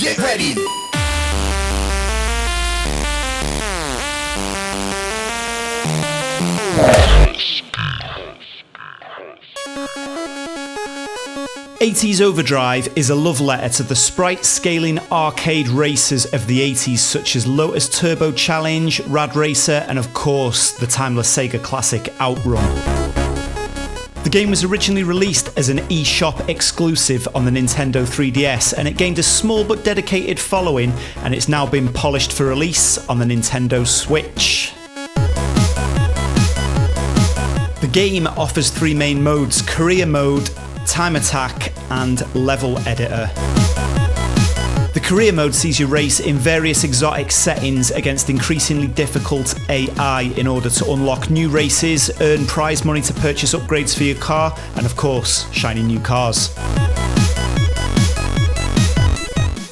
Get ready! 80's Overdrive is a love letter to the sprite scaling arcade racers of the 80s, such as Lotus Turbo Challenge, Rad Racer, and of course the timeless Sega classic Outrun. The game was originally released as an eShop exclusive on the Nintendo 3DS, and it gained a small but dedicated following, and it's now been polished for release on the Nintendo Switch. The game offers three main modes: career mode, time attack, and level editor. The career mode sees you race in various exotic settings against increasingly difficult AI in order to unlock new races, earn prize money to purchase upgrades for your car, and of course, shiny new cars.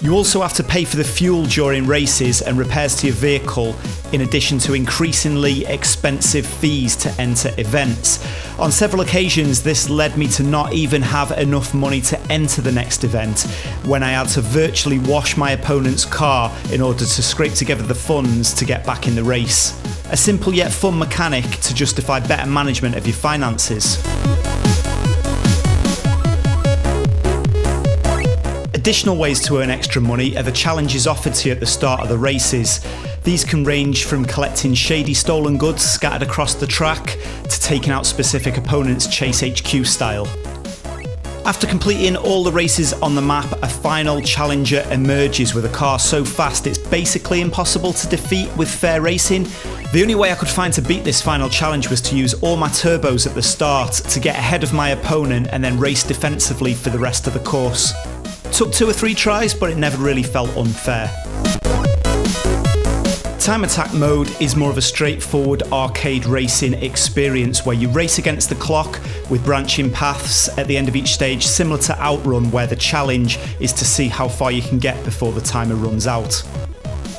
You also have to pay for the fuel during races and repairs to your vehicle, in addition to increasingly expensive fees to enter events. On several occasions, this led me to not even have enough money to enter the next event, when I had to virtually wash my opponent's car in order to scrape together the funds to get back in the race. A simple yet fun mechanic to justify better management of your finances. Additional ways to earn extra money are the challenges offered to you at the start of the races. These can range from collecting shady stolen goods scattered across the track to taking out specific opponents Chase HQ style. After completing all the races on the map, a final challenger emerges with a car so fast it's basically impossible to defeat with fair racing. The only way I could find to beat this final challenge was to use all my turbos at the start to get ahead of my opponent and then race defensively for the rest of the course. Took 2 or 3 tries, but it never really felt unfair. Time attack mode is more of a straightforward arcade racing experience where you race against the clock with branching paths at the end of each stage, similar to Outrun, where the challenge is to see how far you can get before the timer runs out.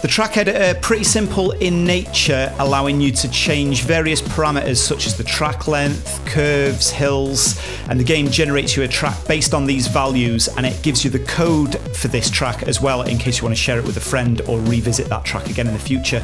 The track editor, pretty simple in nature, allowing you to change various parameters such as the track length, curves, hills, and the game generates you a track based on these values, and it gives you the code for this track as well in case you want to share it with a friend or revisit that track again in the future.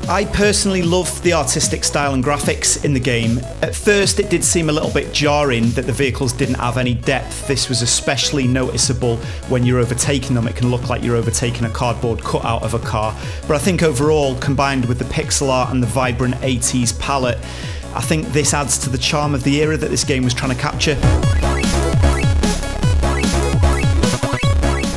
I personally love the artistic style and graphics in the game. At first it did seem a little bit jarring that the vehicles didn't have any depth. This was especially noticeable when you're overtaking them. It can look like you're overtaking a cardboard cutout of a car. But I think overall, combined with the pixel art and the vibrant 80s palette, I think this adds to the charm of the era that this game was trying to capture.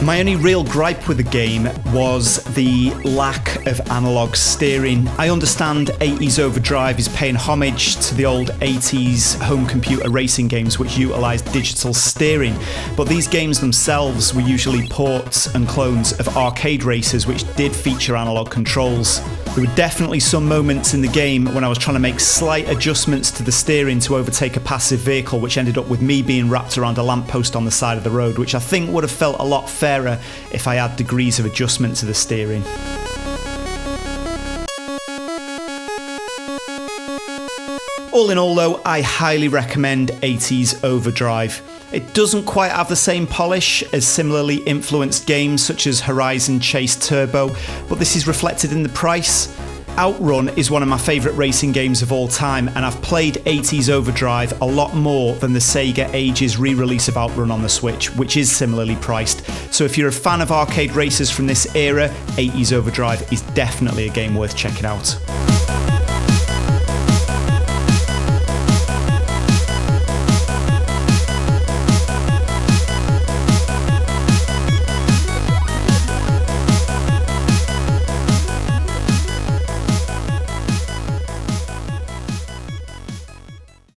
My only real gripe with the game was the lack of analog steering. I understand 80's Overdrive is paying homage to the old 80's home computer racing games which utilised digital steering, but these games themselves were usually ports and clones of arcade races which did feature analog controls. There were definitely some moments in the game when I was trying to make slight adjustments to the steering to overtake a passive vehicle, which ended up with me being wrapped around a lamppost on the side of the road, which I think would have felt a lot fairer if I had degrees of adjustment to the steering. All in all though, I highly recommend 80's Overdrive. It doesn't quite have the same polish as similarly influenced games such as Horizon Chase Turbo, but this is reflected in the price. Outrun is one of my favourite racing games of all time, and I've played 80's Overdrive a lot more than the Sega Ages re-release of Outrun on the Switch, which is similarly priced. So if you're a fan of arcade racers from this era, 80's Overdrive is definitely a game worth checking out.